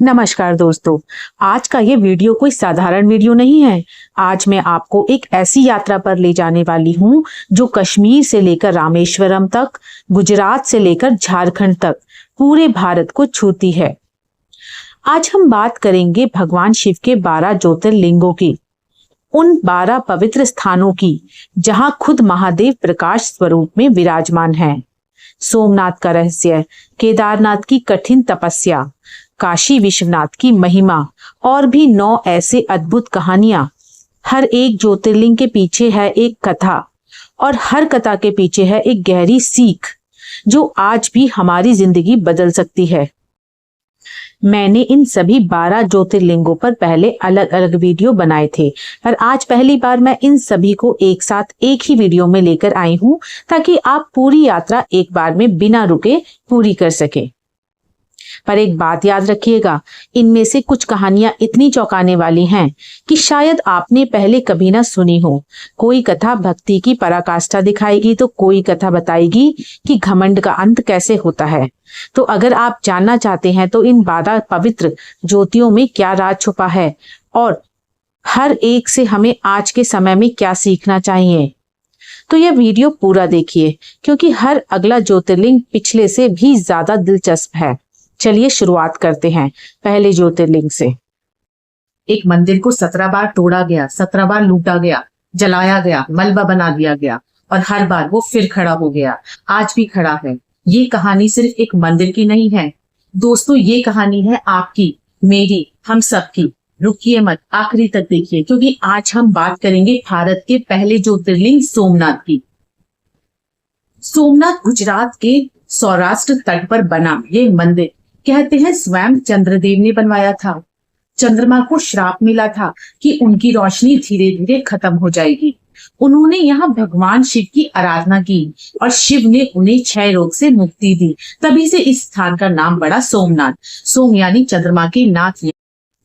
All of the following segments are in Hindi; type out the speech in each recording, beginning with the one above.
नमस्कार दोस्तों। आज का ये वीडियो कोई साधारण वीडियो नहीं है। आज मैं आपको एक ऐसी यात्रा पर ले जाने वाली हूँ जो कश्मीर से लेकर रामेश्वरम तक, गुजरात से लेकर झारखंड तक पूरे भारत को छूती है। आज हम बात करेंगे भगवान शिव के 12 ज्योतिर्लिंगों की, उन 12 पवित्र स्थानों की जहां खुद महादेव प्रकाश स्वरूप में विराजमान हैं। सोमनाथ का रहस्य, केदारनाथ की कठिन तपस्या, काशी विश्वनाथ की महिमा और भी 9 ऐसे अद्भुत कहानियां। हर एक ज्योतिर्लिंग के पीछे है एक कथा और हर कथा के पीछे है एक गहरी सीख जो आज भी हमारी जिंदगी बदल सकती है। मैंने इन सभी 12 ज्योतिर्लिंगों पर पहले अलग अलग वीडियो बनाए थे, पर आज पहली बार मैं इन सभी को एक साथ एक ही वीडियो में लेकर आई हूं ताकि आप पूरी यात्रा एक बार में बिना रुके पूरी कर सकें। पर एक बात याद रखिएगा, इनमें से कुछ कहानियां इतनी चौंकाने वाली हैं कि शायद आपने पहले कभी ना सुनी हो। कोई कथा भक्ति की पराकाष्ठा दिखाएगी तो कोई कथा बताएगी कि घमंड का अंत कैसे होता है। तो अगर आप जानना चाहते हैं तो इन 12 पवित्र ज्योतियों में क्या राज छुपा है और हर एक से हमें आज के समय में क्या सीखना चाहिए, तो यह वीडियो पूरा देखिए क्योंकि हर अगला ज्योतिर्लिंग पिछले से भी ज्यादा दिलचस्प है। चलिए शुरुआत करते हैं पहले ज्योतिर्लिंग से। एक मंदिर को 17 बार तोड़ा गया, 17 बार लूटा गया, जलाया गया, मलबा बना दिया गया और हर बार वो फिर खड़ा हो गया। आज भी खड़ा है। ये कहानी सिर्फ एक मंदिर की नहीं है दोस्तों, ये कहानी है आपकी, मेरी, हम सबकी। रुकिए मत, आखिरी तक देखिए क्योंकि आज हम बात करेंगे भारत के पहले ज्योतिर्लिंग सोमनाथ की। सोमनाथ गुजरात के सौराष्ट्र तट पर बना ये मंदिर कहते हैं स्वयं चंद्रदेव ने बनवाया था। चंद्रमा को श्राप मिला था कि उनकी रोशनी धीरे धीरे खत्म हो जाएगी। उन्होंने यहाँ भगवान शिव की आराधना की और शिव ने उन्हें क्षय रोग से मुक्ति दी। तभी से इस स्थान का नाम पड़ा सोमनाथ। सोम यानी चंद्रमा के नाथ।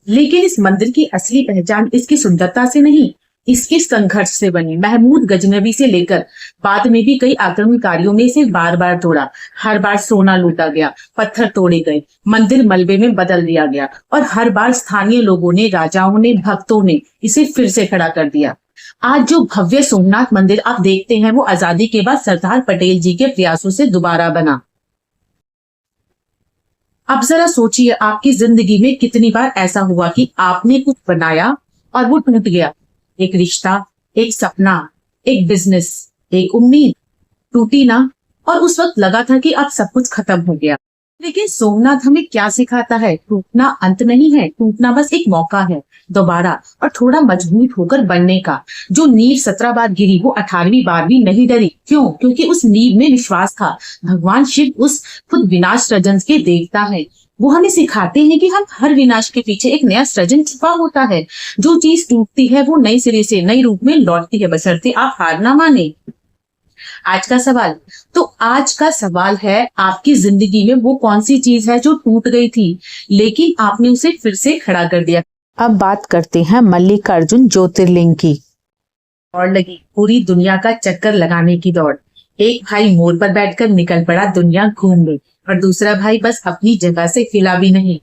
लेकिन इस मंदिर की असली पहचान इसकी सुंदरता से नहीं, इसके संघर्ष से बनी। महमूद गजनवी से लेकर बाद में भी कई आक्रमणकारियों ने इसे बार बार तोड़ा। हर बार सोना लूटा गया, पत्थर तोड़े गए, मंदिर मलबे में बदल दिया गया और हर बार स्थानीय लोगों ने, राजाओं ने, भक्तों ने इसे फिर से खड़ा कर दिया। आज जो भव्य सोमनाथ मंदिर आप देखते हैं वो आजादी के बाद सरदार पटेल जी के प्रयासों से दोबारा बना। अब जरा सोचिए, आपकी जिंदगी में कितनी बार ऐसा हुआ कि आपने कुछ बनाया और वो टूट गया। एक रिश्ता, एक सपना, एक बिजनेस, एक उम्मीद टूटी ना, और उस वक्त लगा था कि अब सब कुछ खत्म हो गया। लेकिन सोमनाथ हमें क्या सिखाता है? टूटना अंत नहीं है, टूटना बस एक मौका है दोबारा और थोड़ा मजबूत होकर बनने का। जो नींव 17 बार गिरी वो 18वीं बार भी नहीं डरी। क्यों? क्योंकि उस नींव में विश्वास था। भगवान शिव उस खुद विनाश सृजन के देवता है। वो हमें सिखाते हैं कि हम हर विनाश के पीछे एक नया सृजन छुपा होता है। जो चीज टूटती है वो नए सिरे से नए रूप में लौटती है, बशर्ते आप हार ना माने। आज का सवाल है, आपकी जिंदगी में वो कौन सी चीज है जो टूट गई थी लेकिन आपने उसे फिर से खड़ा कर दिया। अब बात करते हैं मल्लिकार्जुन ज्योतिर्लिंग की। दौड़ लगी, पूरी दुनिया का चक्कर लगाने की दौड़। एक भाई मोर पर बैठकर निकल पड़ा दुनिया घूमने और दूसरा भाई बस अपनी जगह से हिला भी नहीं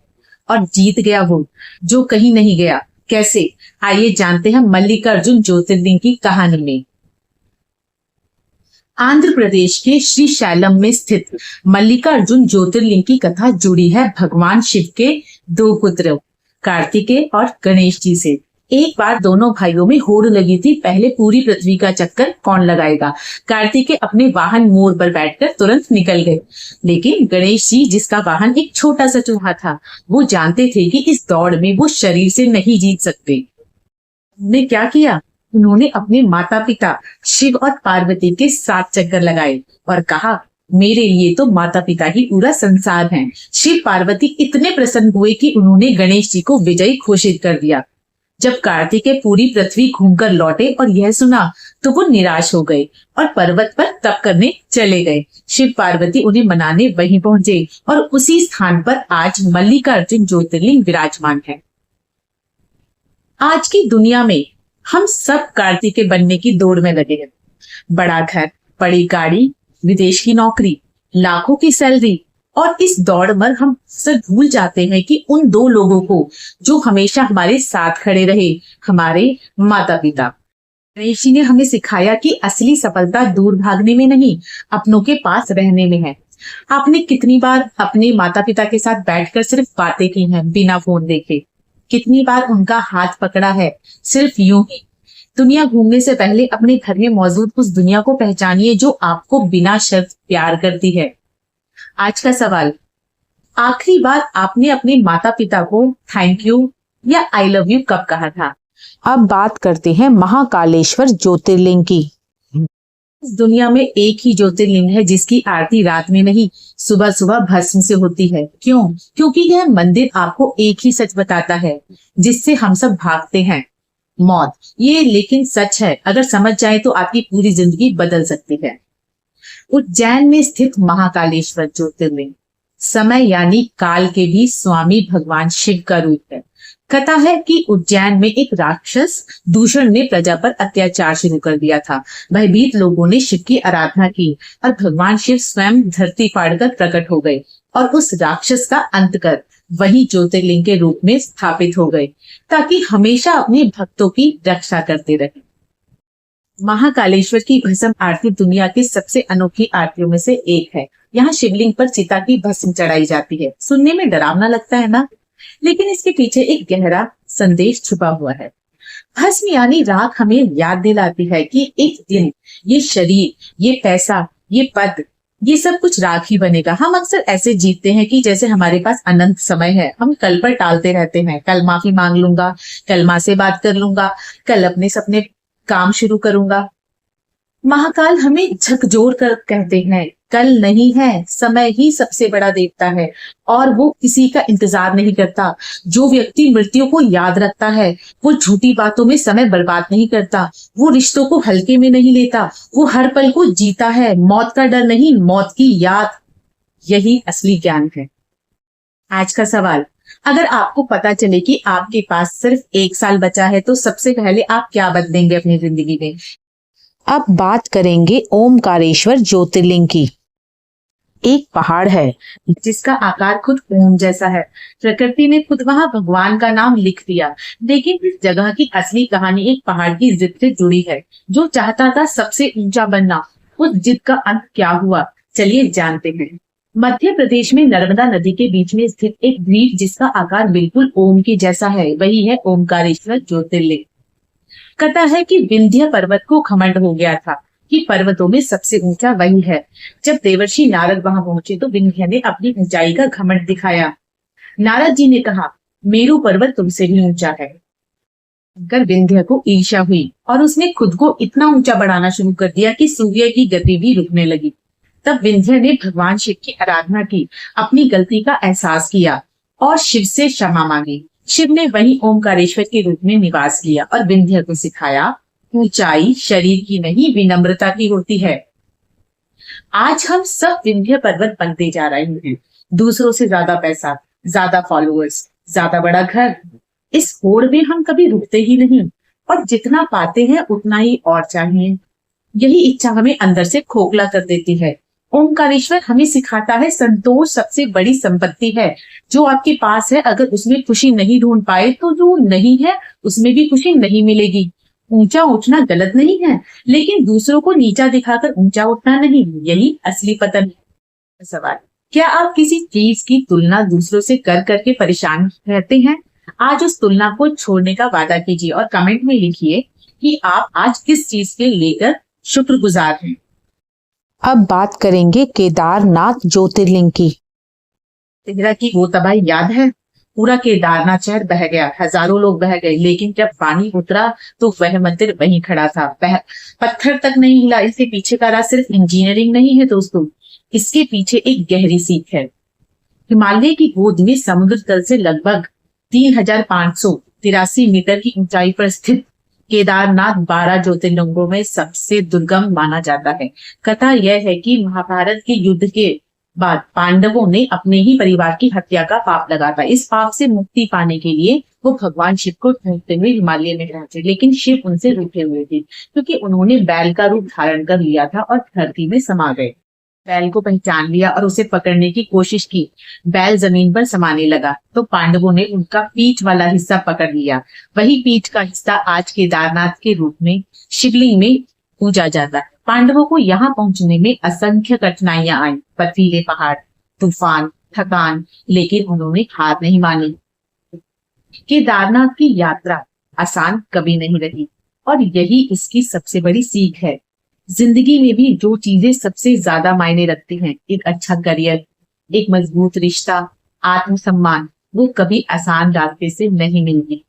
और जीत गया वो जो कहीं नहीं गया। कैसे? आइए जानते हैं मल्लिकार्जुन ज्योतिर्लिंग की कहानी में। आंध्र प्रदेश के श्री शैलम में स्थित मल्लिकार्जुन ज्योतिर्लिंग की कथा जुड़ी है भगवान शिव के 2 पुत्रों कार्तिकेय और गणेश जी से। एक बार दोनों भाइयों में होड़ लगी थी, पहले पूरी पृथ्वी का चक्कर कौन लगाएगा। कार्तिकेय अपने वाहन मोर पर बैठकर तुरंत निकल गए, लेकिन गणेश जी, जिसका वाहन एक छोटा सा चूहा था, वो जानते थे कि इस दौड़ में वो शरीर से नहीं जीत सकते। उन्होंने क्या किया? उन्होंने अपने माता पिता शिव और पार्वती के 7 चक्कर लगाए और कहा, मेरे लिए तो माता पिता ही पूरा संसार हैं। शिव पार्वती इतने प्रसन्न हुए कि उन्होंने गणेश जी को विजयी घोषित कर दिया। जब कार्तिकेय पूरी पृथ्वी घूमकर लौटे और यह सुना तो वो निराश हो गए और पर्वत पर तप करने चले गए। शिव पार्वती उन्हें मनाने वहीं पहुंचे और उसी स्थान पर आज मल्लिकार्जुन ज्योतिर्लिंग विराजमान है। आज की दुनिया में हम सब कार्तिकेय बनने की दौड़ में लगे हैं। बड़ा घर, बड़ी गाड़ी, विदेश की नौकरी, लाखों की सैलरी और इस दौड़ में हम अक्सर भूल जाते हैं कि उन दो लोगों को जो हमेशा हमारे साथ खड़े रहे, हमारे माता पिता। गणेश जी ने हमें सिखाया कि असली सफलता दूर भागने में नहीं, अपनों के पास रहने में है। आपने कितनी बार अपने माता पिता के साथ बैठकर सिर्फ बातें की हैं बिना फोन देखे? कितनी बार उनका हाथ पकड़ा है सिर्फ यूं ही? दुनिया घूमने से पहले अपने घर में मौजूद उस दुनिया को पहचानिए जो आपको बिना शर्त प्यार करती है। आज का सवाल, आखिरी बार आपने अपने माता पिता को थैंक यू या आई लव यू कब कहा था? अब बात करते हैं महाकालेश्वर ज्योतिर्लिंग की। इस दुनिया में एक ही ज्योतिर्लिंग है जिसकी आरती रात में नहीं, सुबह सुबह भस्म से होती है। क्यों? क्योंकि यह मंदिर आपको एक ही सच बताता है जिससे हम सब भागते हैं, मौत। ये लेकिन सच है, अगर समझ जाए तो आपकी पूरी जिंदगी बदल सकती है। उज्जैन में स्थित महाकालेश्वर ज्योतिर्लिंग समय यानी काल के भी स्वामी भगवान शिव का रूप है। कथा है कि उज्जैन में एक राक्षस दूषण ने प्रजा पर अत्याचार शुरू कर दिया था। भयभीत लोगों ने शिव की आराधना की और भगवान शिव स्वयं धरती फाड़कर प्रकट हो गए और उस राक्षस का अंत कर वही ज्योतिर्लिंग के रूप में स्थापित हो गए, ताकि हमेशा अपने भक्तों की रक्षा करते रहे। महाकालेश्वर की भस्म आरती दुनिया की सबसे अनोखी आरतियों में से एक है। यहाँ शिवलिंग पर चिता की भस्म चढ़ाई जाती है। सुनने में डरावना लगता है ना, लेकिन इसके पीछे एक गहरा संदेश छुपा हुआ है। भस्म यानी राख हमें याद दिलाती है कि एक दिन ये शरीर, ये पैसा, ये पद, ये सब कुछ राख ही बनेगा। हम अक्सर ऐसे जीते हैं कि जैसे हमारे पास अनंत समय है। हम कल पर टालते रहते हैं। कल माफी मांग लूंगा, कल माँ से बात कर लूंगा, कल अपने सपने काम शुरू करूंगा। महाकाल हमें झकझोर कर कहते हैं, कल नहीं है, समय ही सबसे बड़ा देवता है और वो किसी का इंतजार नहीं करता। जो व्यक्ति मृत्यु को याद रखता है, वो झूठी बातों में समय बर्बाद नहीं करता, वो रिश्तों को हल्के में नहीं लेता, वो हर पल को जीता है। मौत का डर नहीं, मौत की याद, यही असली ज्ञान है। आज का सवाल, अगर आपको पता चले कि आपके पास सिर्फ 1 साल बचा है तो सबसे पहले आप क्या बदलेंगे अपनी जिंदगी में? अब बात करेंगे ओमकारेश्वर ज्योतिर्लिंग की। एक पहाड़ है जिसका आकार खुद ओम जैसा है। प्रकृति ने खुद वहां भगवान का नाम लिख दिया। लेकिन इस जगह की असली कहानी एक पहाड़ की जिद से जुड़ी है, जो चाहता था सबसे ऊंचा बनना। उस जिद का अंत क्या हुआ, चलिए जानते हैं। मध्य प्रदेश में नर्मदा नदी के बीच में स्थित एक द्वीप जिसका आकार बिल्कुल ओम के जैसा है, वही है ओमकारेश्वर ज्योतिर्लिंग। कथा है कि विंध्य पर्वत को घमंड हो गया था कि पर्वतों में सबसे ऊंचा वही है। जब देवर्षि नारद वहां पहुंचे तो विंध्य ने अपनी ऊंचाई का घमंड दिखाया। नारद जी ने कहा, मेरू पर्वत तुमसे भी ऊंचा है। कर विंध्य को ईर्ष्या हुई और उसने खुद को इतना ऊंचा बढ़ाना शुरू कर दिया कि सूर्य की गति भी रुकने लगी। तब विंध्य ने भगवान शिव की आराधना की, अपनी गलती का एहसास किया और शिव से क्षमा मांगी। शिव ने वही ओमकारेश्वर के रूप में निवास किया और विंध्य को सिखाया, ऊंचाई शरीर की नहीं, विनम्रता की होती है। आज हम सब विंध्य पर्वत बनते जा रहे हैं। दूसरों से ज्यादा पैसा, ज्यादा फॉलोअर्स, ज्यादा बड़ा घर। इस होड़ में हम कभी रुकते ही नहीं और जितना पाते हैं उतना ही और चाहिए। यही इच्छा हमें अंदर से खोखला कर देती है। ओमकारेश्वर हमें सिखाता है, संतोष सबसे बड़ी संपत्ति है जो आपके पास है। अगर उसमें खुशी नहीं ढूंढ पाए तो जो नहीं है उसमें भी खुशी नहीं मिलेगी। ऊंचा उठना गलत नहीं है, लेकिन दूसरों को नीचा दिखाकर ऊंचा उठना नहीं, यही असली पतन है। सवाल, क्या आप किसी चीज की तुलना दूसरों से कर करके परेशान रहते हैं? आज उस तुलना को छोड़ने का वादा कीजिए और कमेंट में लिखिए कि आप आज किस चीज के लेकर शुक्रगुजार हैं। अब बात करेंगे केदारनाथ ज्योतिर्लिंग की। तेहरा की वो तबाही याद है? पूरा केदारनाथ शहर बह गया, हजारों लोग बह गए, लेकिन जब पानी उतरा तो वह मंदिर वहीं खड़ा था, पत्थर तक नहीं हिला। इसके पीछे का राज सिर्फ इंजीनियरिंग नहीं है दोस्तों, इसके पीछे एक गहरी सीख है। हिमालय की गोद में समुद्र तल से लगभग 3583 मीटर की ऊंचाई पर स्थित केदारनाथ 12 ज्योतिर्लिंगों में सबसे दुर्गम माना जाता है। कथा यह है कि महाभारत के युद्ध के बाद पांडवों ने अपने ही परिवार की हत्या का पाप लगा था। इस पाप से मुक्ति पाने के लिए वो भगवान शिव को ढूंढते हुए हिमालय में पहुंचे, लेकिन शिव उनसे रुके हुए थे क्योंकि उन्होंने बैल का रूप धारण कर लिया था और धरती में समा गए। बैल को पहचान लिया और उसे पकड़ने की कोशिश की। बैल जमीन पर समाने लगा तो पांडवों ने उनका पीठ वाला हिस्सा पकड़ लिया। वही पीठ का हिस्सा आज केदारनाथ के रूप में शिवलिंग में पूजा जाता है। पांडवों को यहाँ पहुंचने में असंख्य कठिनाइयां आई, बर्फीले पहाड़, तूफान, थकान, लेकिन उन्होंने हार नहीं मानी। केदारनाथ की यात्रा आसान कभी नहीं रही और यही इसकी सबसे बड़ी सीख है। जिंदगी में भी जो चीजें सबसे ज्यादा मायने रखती हैं, एक अच्छा करियर, एक मजबूत रिश्ता, आत्मसम्मान, वो कभी आसान रास्ते से नहीं मिलती।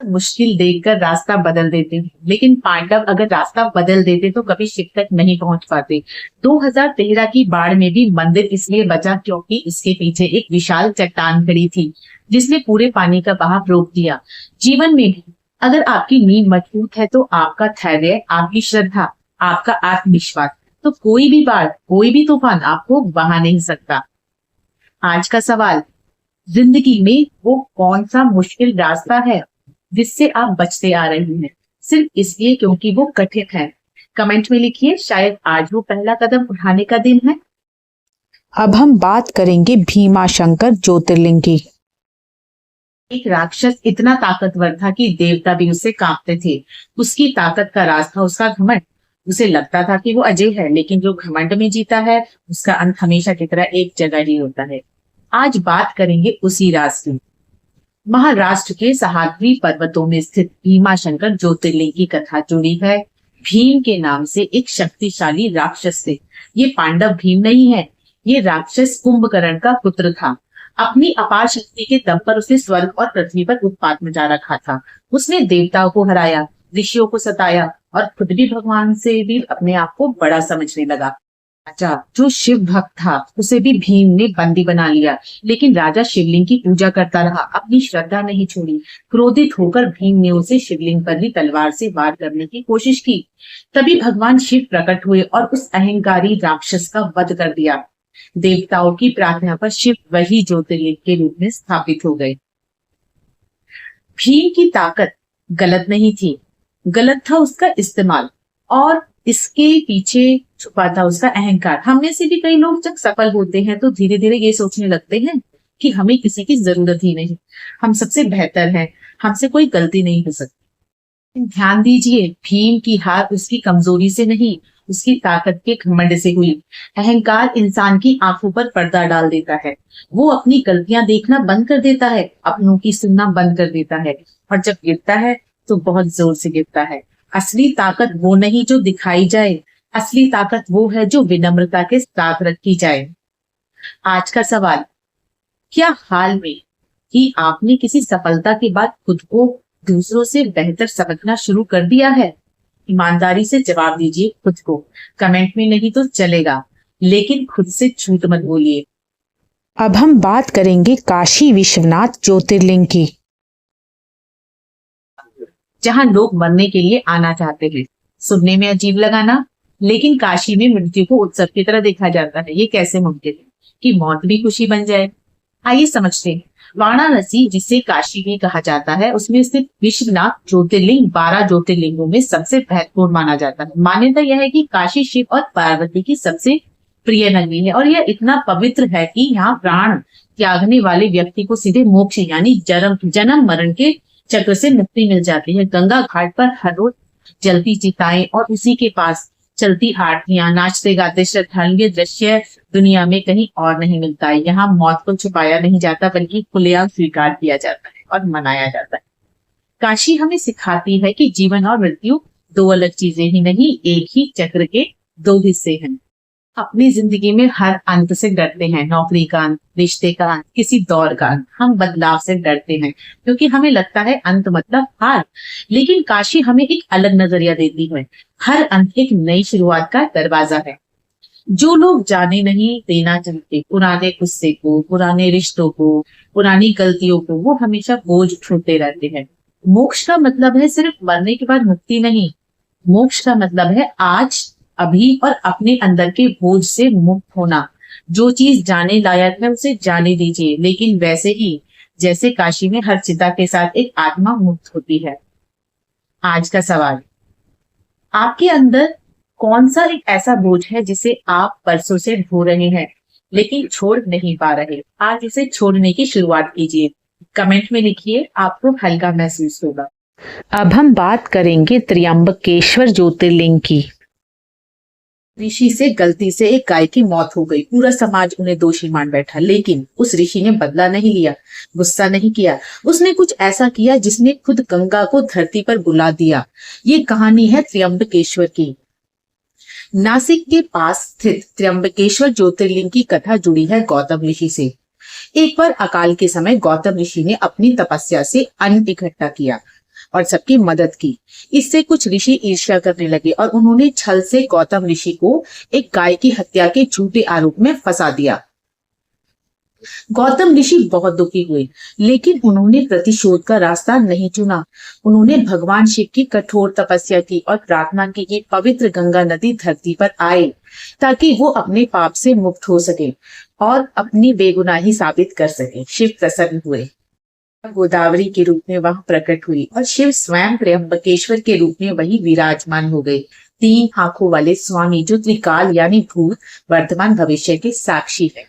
मुश्किल देखकर रास्ता बदल देते हैं, लेकिन पांडव अगर रास्ता बदल देते तो कभी शिव तक नहीं पहुंच पाते। 2013 की बाढ़ में भी मंदिर इसलिए बचा क्योंकि इसके पीछे एक विशाल चट्टान खड़ी थी जिसने पूरे पानी का बहाव रोक दिया। जीवन में भी अगर आपकी नींव मजबूत है तो आपका धैर्य, आपकी श्रद्धा, आपका आत्मविश्वास, तो कोई भी बाढ़, कोई भी तूफान आपको बहा नहीं सकता। आज का सवाल, जिंदगी में वो कौन सा मुश्किल रास्ता है जिससे आप बचते आ रहे हैं, सिर्फ इसलिए क्योंकि वो कठिन है? कमेंट में लिखिए, शायद आज वो पहला कदम उठाने का दिन है। अब हम बात करेंगे भीमाशंकर ज्योतिर्लिंग की। एक राक्षस इतना ताकतवर था कि देवता भी उससे कांपते थे। उसकी ताकत का राज था उसका घमंड। उसे लगता था कि वो अजय है, लेकिन जो घमंड में जीता है उसका अंत हमेशा की तरह एक जगह ही होता है। आज बात करेंगे उसी राज की। महाराष्ट्र के सह्याद्री पर्वतों में स्थित भीमाशंकर ज्योतिर्लिंग की कथा जुड़ी है भीम के नाम से एक शक्तिशाली राक्षस से। ये पांडव भीम नहीं है, ये राक्षस कुंभकर्ण का पुत्र था। अपनी अपार शक्ति के दम पर उसने स्वर्ग और पृथ्वी पर उत्पात मचा रखा था। उसने देवताओं को हराया, ऋषियों को सताया और खुद भी भगवान से भी अपने आप को बड़ा समझने लगा। राजा जो शिव भक्त था उसे भी भीम ने बंदी बना लिया, लेकिन राजा शिवलिंग की पूजा करता रहा, अपनी श्रद्धा नहीं छोड़ी। क्रोधित होकर भीम ने उसे शिवलिंग पर ही तलवार से वार करने की कोशिश की। तभी भगवान शिव प्रकट हुए और उस अहंकारी राक्षस का वध कर दिया। देवताओं की प्रार्थना पर शिव वही ज्योतिर्लिंग के रूप में स्थापित हो गए। भीम की ताकत गलत नहीं थी, गलत था उसका इस्तेमाल, और इसके पीछे छुपा था उसका अहंकार। हम में से भी कई लोग जब सफल होते हैं तो धीरे धीरे ये सोचने लगते हैं कि हमें किसी की जरूरत ही नहीं, हम सबसे बेहतर हैं, हमसे कोई गलती नहीं हो सकती। ध्यान दीजिए, भीम की हार उसकी कमजोरी से नहीं, उसकी ताकत के घमंड से हुई। अहंकार इंसान की आंखों पर पर्दा डाल देता है। वो अपनी गलतियां देखना बंद कर देता है, अपनों की सुनना बंद कर देता है, और जब गिरता है तो बहुत जोर से गिरता है। असली ताकत वो नहीं जो दिखाई जाए, असली ताकत वो है जो विनम्रता के साथ रखी जाए। आज का सवाल, क्या हाल में ही आपने किसी सफलता के बाद खुद को दूसरों से बेहतर समझना शुरू कर दिया है? ईमानदारी से जवाब दीजिए खुद को। कमेंट में नहीं तो चलेगा, लेकिन खुद से झूठ मत बोलिए। अब हम बात करेंगे काशी विश्वनाथ ज्योतिर्लिंग की, जहां लोग मरने के लिए आना चाहते हैं। सुनने में अजीब लगा ना, लेकिन काशी में मृत्यु को उत्सव की तरह देखा जाता है। ये कैसे मुमकिन है कि मौत भी खुशी बन जाए? आइए समझते हैं। वाराणसी, जिसे काशी भी कहा जाता है, उसमें स्थित विश्वनाथ ज्योतिर्लिंग 12 ज्योतिर्लिंगों में सबसे महत्वपूर्ण माना जाता है। मान्यता यह है कि काशी शिव और पार्वती की सबसे प्रिय नगरी है और यह इतना पवित्र है कि यहाँ प्राण त्यागने वाले व्यक्ति को सीधे मोक्ष यानी जन्म मरण के चक्र से मुक्ति मिल जाती है। गंगा घाट पर हर रोज जलती चिताएं और उसी के पास चलती आरतियां, नाचते गाते श्रद्धालु, ये दृश्य दुनिया में कहीं और नहीं मिलता है। यहाँ मौत को छुपाया नहीं जाता, बल्कि खुलेआम स्वीकार किया जाता है और मनाया जाता है। काशी हमें सिखाती है कि जीवन और मृत्यु दो अलग चीजें ही नहीं, एक ही चक्र के दो हिस्से हैं। अपनी जिंदगी में हर अंत से डरते हैं, नौकरी का अंत, रिश्ते का अंत, किसी दौर का अंत। हम बदलाव से डरते हैं क्योंकि हमें लगता है अंत मतलब हार, लेकिन काशी हमें एक अलग नजरिया देती है। हर अंत एक नई शुरुआत का दरवाजा है। जो लोग जाने नहीं देना चाहते पुराने गुस्से को, पुराने रिश्तों को, पुरानी गलतियों को, वो हमेशा बोझ उठाते रहते हैं। मोक्ष का मतलब है सिर्फ मरने के बाद मुक्ति नहीं, मोक्ष का मतलब है आज, अभी और अपने अंदर के बोझ से मुक्त होना। जो चीज जाने लायक है उसे जाने दीजिए, लेकिन वैसे ही जैसे काशी में हर चिता के साथ एक आत्मा मुक्त होती है। आज का सवाल, आपके अंदर कौन सा एक ऐसा बोझ है जिसे आप बरसों से ढो रहे हैं लेकिन छोड़ नहीं पा रहे? आज इसे छोड़ने की शुरुआत कीजिए। कमेंट में लिखिए, आपको हल्का महसूस होगा। अब हम बात करेंगे त्र्यंबकेश्वर ज्योतिर्लिंग की। ऋषि से गलती से एक गाय की मौत हो गई। पूरा समाज उन्हें दोषी मान बैठा, लेकिन उस ऋषि ने बदला नहीं लिया, गुस्सा नहीं किया। उसने कुछ ऐसा किया जिसने खुद गंगा को धरती पर बुला दिया। ये कहानी है त्र्यंबकेश्वर की। नासिक के पास स्थित त्र्यंबकेश्वर ज्योतिर्लिंग की कथा जुड़ी है गौतम ऋषि से। एक बार अकाल के समय गौतम ऋषि ने अपनी तपस्या से अन्न इकट्ठा किया और सबकी मदद की। इससे कुछ ऋषि ईर्ष्या करने लगे और उन्होंने छल से गौतम ऋषि को एक गाय की हत्या के झूठे आरोप में फंसा दिया। गौतम ऋषि बहुत दुखी हुए, लेकिन उन्होंने प्रतिशोध का रास्ता नहीं चुना। उन्होंने भगवान शिव की कठोर तपस्या की और प्रार्थना की कि पवित्र गंगा नदी धरती पर आए ताकि वो अपने पाप से मुक्त हो सके और अपनी बेगुनाही साबित कर सके। शिव प्रसन्न हुए, गोदावरी के रूप में वहां प्रकट हुई और शिव स्वयं त्र्यंबकेश्वर के रूप में वही विराजमान हो गए। 3 आंखों वाले स्वामी जो त्रिकाल यानी भूत, वर्तमान, भविष्य के साक्षी है।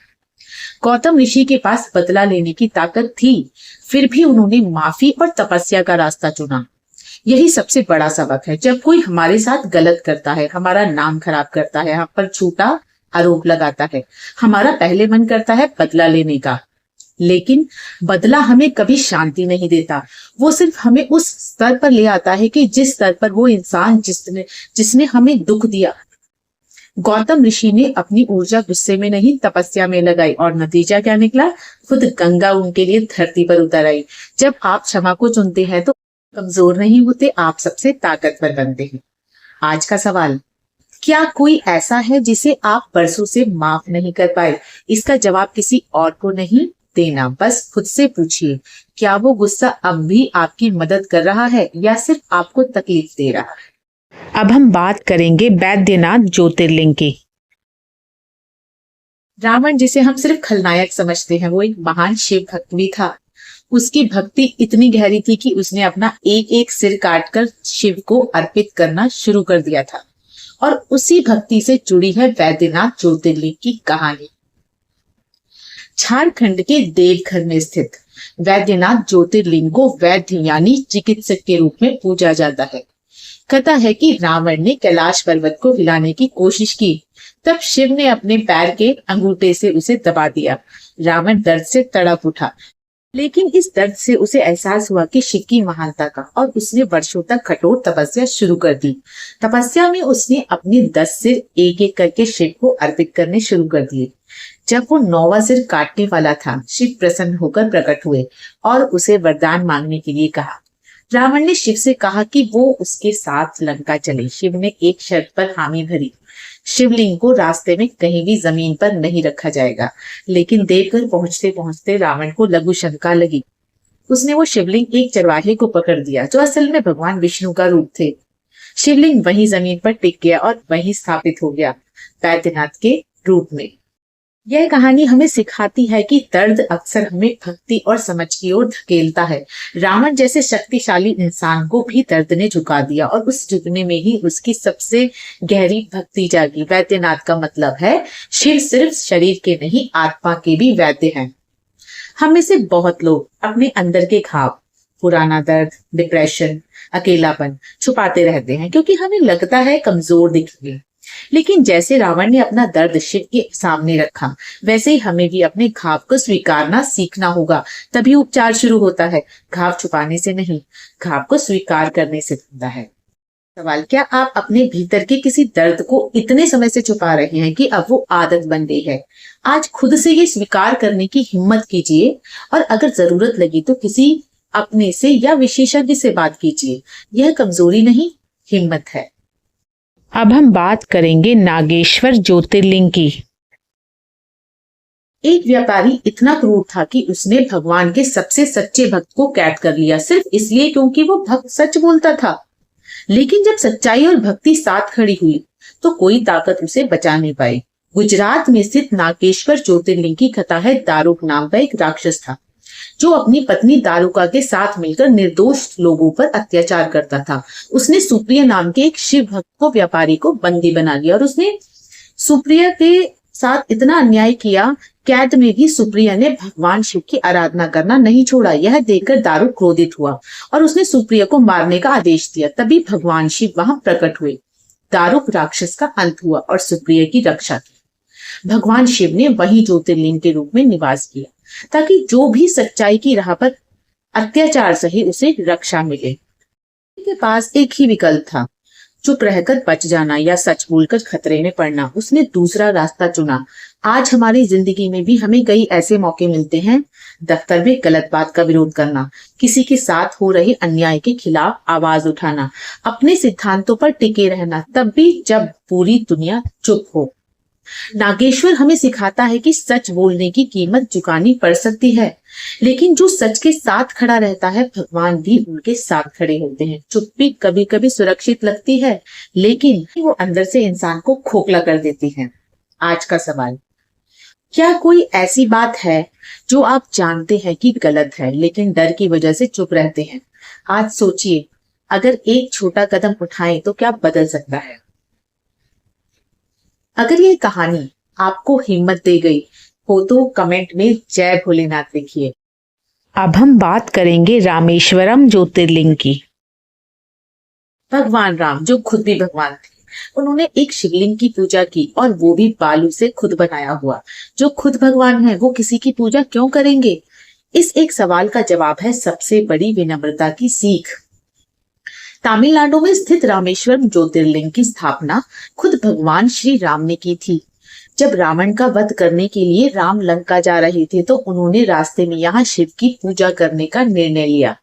गौतम ऋषि के पास बदला लेने की ताकत थी, फिर भी उन्होंने माफी और तपस्या का रास्ता चुना। यही सबसे बड़ा सबक है। जब कोई हमारे साथ गलत करता है, हमारा नाम खराब करता है, हम पर झूठा आरोप लगाता है, हमारा पहले मन करता है बदला लेने का, लेकिन बदला हमें कभी शांति नहीं देता। वो सिर्फ हमें उस स्तर पर ले आता है कि जिस स्तर पर वो इंसान जिसने हमें दुख दिया। गौतम ऋषि ने अपनी ऊर्जा गुस्से में नहीं, तपस्या में लगाई और नतीजा क्या निकला? खुद गंगा उनके लिए धरती पर उतर आई। जब आप क्षमा को चुनते हैं तो कमजोर नहीं होते, आप सबसे ताकतवर बनते हैं। आज का सवाल, क्या कोई ऐसा है जिसे आप बरसों से माफ नहीं कर पाए? इसका जवाब किसी और को नहीं देना, बस खुद से पूछिए, क्या वो गुस्सा अब भी आपकी मदद कर रहा है या सिर्फ आपको तकलीफ दे रहा है? अब हम बात करेंगे बैद्यनाथ ज्योतिर्लिंग की। रावण, जिसे हम सिर्फ खलनायक समझते हैं, वो एक महान शिव भक्त भी था। उसकी भक्ति इतनी गहरी थी कि उसने अपना एक एक सिर काटकर शिव को अर्पित करना शुरू कर दिया था। और उसी भक्ति से जुड़ी है बैद्यनाथ ज्योतिर्लिंग की कहानी। झारखंड के देवघर में स्थित बैद्यनाथ ज्योतिर्लिंग को वैद्य यानी चिकित्सक के रूप में पूजा जाता है। कथा है कि रावण ने कैलाश पर्वत को हिलाने की कोशिश की, तब शिव ने अपने पैर के अंगूठे से उसे दबा दिया। रावण दर्द से तड़प उठा, लेकिन इस दर्द से उसे एहसास हुआ कि शिव की महानता का, और उसने वर्षों तक कठोर तपस्या शुरू कर दी। तपस्या में उसने अपने 10 सिर एक एक करके शिव को अर्पित करने शुरू कर दिए। जब वो 9वां सिर काटने वाला था, शिव प्रसन्न होकर प्रकट हुए और उसे वरदान मांगने के लिए कहा। रावण ने शिव से कहा कि वो उसके साथ लंका चले। शिव ने एक शर्त पर हामी भरी, शिवलिंग को रास्ते में कहीं भी जमीन पर नहीं रखा जाएगा। लेकिन देवघर पहुंचते पहुंचते रावण को लघु शंका लगी। उसने वो शिवलिंग एक चरवाहे को पकड़ दिया, जो असल में भगवान विष्णु का रूप थे। शिवलिंग वहीं जमीन पर टिक गया और वहीं स्थापित हो गया, बैद्यनाथ के रूप में। यह कहानी हमें सिखाती है कि दर्द अक्सर हमें भक्ति और समझ की ओर धकेलता है। रावण जैसे शक्तिशाली इंसान को भी दर्द ने झुका दिया और उस झुकने में ही उसकी सबसे गहरी भक्ति जागी। वैद्यनाथ का मतलब है शिव सिर्फ शरीर के नहीं, आत्मा के भी वैद्य हैं। हम में से बहुत लोग अपने अंदर के घाव, पुराना दर्द, डिप्रेशन, अकेलापन छुपाते रहते हैं क्योंकि हमें लगता है कमजोर दिखेंगे। लेकिन जैसे रावण ने अपना दर्द शिव के सामने रखा, वैसे ही हमें भी अपने घाव को स्वीकारना सीखना होगा, तभी उपचार शुरू होता है। घाव छुपाने से नहीं, घाव को स्वीकार करने से होता है। सवाल, क्या आप अपने भीतर के किसी दर्द को इतने समय से छुपा रहे हैं कि अब वो आदत बन गई है? आज खुद से ये स्वीकार करने की हिम्मत कीजिए और अगर जरूरत लगी तो किसी अपने से या विशेषज्ञ से बात कीजिए। यह कमजोरी नहीं, हिम्मत है। अब हम बात करेंगे नागेश्वर ज्योतिर्लिंग की। एक व्यापारी इतना क्रूर था कि उसने भगवान के सबसे सच्चे भक्त को कैद कर लिया, सिर्फ इसलिए क्योंकि वो भक्त सच बोलता था। लेकिन जब सच्चाई और भक्ति साथ खड़ी हुई तो कोई ताकत उसे बचा नहीं पाई। गुजरात में स्थित नागेश्वर ज्योतिर्लिंग की कथा है। दारुक नाम का एक राक्षस था जो अपनी पत्नी दारुका के साथ मिलकर निर्दोष लोगों पर अत्याचार करता था। उसने सुप्रिया नाम के एक शिव भक्त को व्यापारी को बंदी बना लिया और उसने सुप्रिया के साथ इतना अन्याय किया। कैद में भी सुप्रिया ने भगवान शिव की आराधना करना नहीं छोड़ा। यह देखकर दारुक क्रोधित हुआ और उसने सुप्रिया को मारने का आदेश दिया। तभी भगवान शिव वहां प्रकट हुए। दारुक राक्षस का अंत हुआ और सुप्रिया की रक्षा की। भगवान शिव ने वही ज्योतिर्लिंग के रूप में निवास किया ताकि जो भी सच्चाई की राह पर अत्याचार सहे उसे रक्षा मिले। के पास एक ही विकल्प था, चुप रहकर बच जाना या सच बोलकर खतरे में पड़ना। उसने दूसरा रास्ता चुना। आज हमारी जिंदगी में भी हमें कई ऐसे मौके मिलते हैं। दफ्तर में गलत बात का विरोध करना, किसी के साथ हो रहे अन्याय के खिलाफ आवाज उठाना, अपने सिद्धांतों पर टिके रहना, तब भी जब पूरी दुनिया चुप हो। नागेश्वर हमें सिखाता है कि सच बोलने की कीमत चुकानी पड़ सकती है, लेकिन जो सच के साथ खड़ा रहता है भगवान भी उनके साथ खड़े होते हैं। चुप्पी कभी कभी सुरक्षित लगती है, लेकिन वो अंदर से इंसान को खोखला कर देती है। आज का सवाल, क्या कोई ऐसी बात है जो आप जानते हैं कि गलत है लेकिन डर की वजह से चुप रहते हैं? आज सोचिए, अगर एक छोटा कदम उठाएं तो क्या बदल सकता है? अगर ये कहानी आपको हिम्मत दे गई हो तो कमेंट में जय भोलेनाथ लिखिए। अब हम बात करेंगे रामेश्वरम ज्योतिर्लिंग की। भगवान राम, जो खुद भी भगवान थे, उन्होंने एक शिवलिंग की पूजा की और वो भी बालू से खुद बनाया हुआ। जो खुद भगवान है वो किसी की पूजा क्यों करेंगे? इस एक सवाल का जवाब है सबसे बड़ी विनम्रता की सीख। तमिलनाडु में स्थित रामेश्वरम ज्योतिर्लिंग की स्थापना खुद भगवान श्री राम ने की थी। जब रावण का वध करने के लिए राम लंका जा रहे थे तो उन्होंने रास्ते में यहाँ शिव की पूजा करने का निर्णय लिया।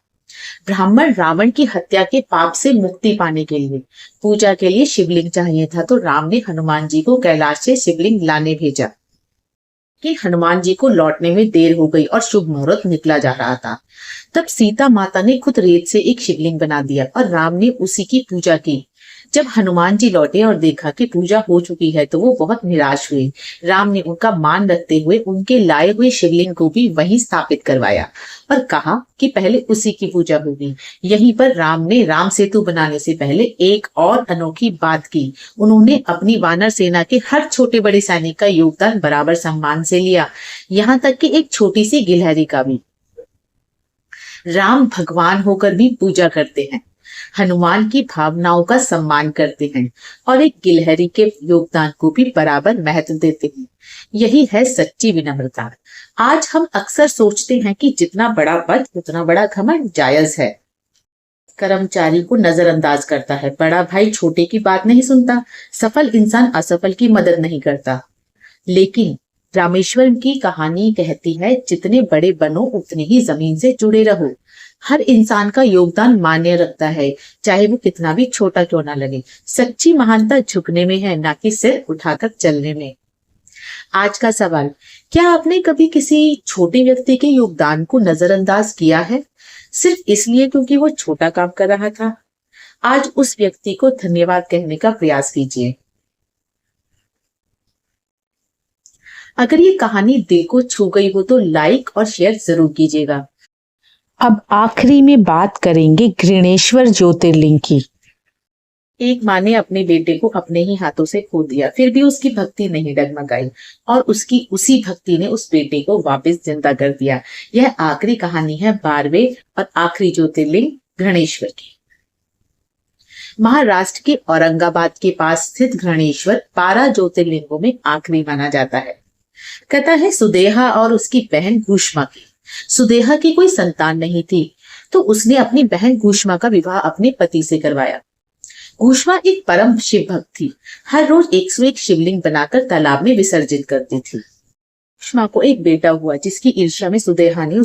ब्राह्मण रावण की हत्या के पाप से मुक्ति पाने के लिए पूजा के लिए शिवलिंग चाहिए था, तो राम ने हनुमान जी को कैलाश से शिवलिंग लाने भेजा कि हनुमान जी को लौटने में देर हो गई और शुभ मुहूर्त निकला जा रहा था। तब सीता माता ने खुद रेत से एक शिवलिंग बना दिया और राम ने उसी की पूजा की। जब हनुमान जी लौटे और देखा कि पूजा हो चुकी है तो वो बहुत निराश हुए। राम ने उनका मान रखते हुए उनके लाए हुए शिवलिंग को भी वहीं स्थापित करवाया और कहा कि पहले उसी की पूजा होगी। यहीं पर राम ने राम सेतु बनाने से पहले एक और अनोखी बात की। उन्होंने अपनी वानर सेना के हर छोटे बड़े सैनिक का योगदान बराबर सम्मान से लिया, यहाँ तक कि एक छोटी सी गिलहरी का भी। राम भगवान होकर भी पूजा करते हैं, हनुमान की भावनाओं का सम्मान करते हैं और एक गिलहरी के योगदान को भी बराबर महत्व देते हैं। यही है सच्ची विनम्रता। आज हम अक्सर सोचते हैं कि जितना बड़ा पद उतना बड़ा घमंड जायज है। कर्मचारी को नजरअंदाज करता है, बड़ा भाई छोटे की बात नहीं सुनता, सफल इंसान असफल की मदद नहीं करता। लेकिन रामेश्वरम की कहानी कहती है, जितने बड़े बनो उतने ही जमीन से जुड़े रहो। हर इंसान का योगदान मान्य रखता है, चाहे वो कितना भी छोटा क्यों ना लगे। सच्ची महानता झुकने में है, ना कि सिर उठाकर चलने में। आज का सवाल, क्या आपने कभी किसी छोटे व्यक्ति के योगदान को नजरअंदाज किया है सिर्फ इसलिए क्योंकि वो छोटा काम कर रहा था? आज उस व्यक्ति को धन्यवाद कहने का प्रयास कीजिए। अगर ये कहानी दिल को छू गई हो तो लाइक और शेयर जरूर कीजिएगा। अब आखिरी में बात करेंगे घृणेश्वर ज्योतिर्लिंग की। एक माँ ने अपने बेटे को अपने ही हाथों से खो दिया, फिर भी उसकी भक्ति नहीं डगमगाई और उसकी उसी भक्ति ने उस बेटे को वापस जिंदा कर दिया। यह आखिरी कहानी है 12वें और आखिरी ज्योतिर्लिंग घृणेश्वर की। महाराष्ट्र के औरंगाबाद के पास स्थित घृणेश्वर 12 ज्योतिर्लिंगों में आखिरी माना जाता है। कथा है सुदेहा और उसकी बहन घुष्मा की। सुदेहा की कोई संतान नहीं थी, तो उसने अपनी बहन घुष्मा का विवाह अपने पति से करवाया। घुष्मा एक परम शिव भक्त थी, हर रोज 101 शिवलिंग बनाकर तालाब में विसर्जित करती थी। घुष्मा को एक बेटा हुआ, जिसकी ईर्ष्या में सुदेहा ने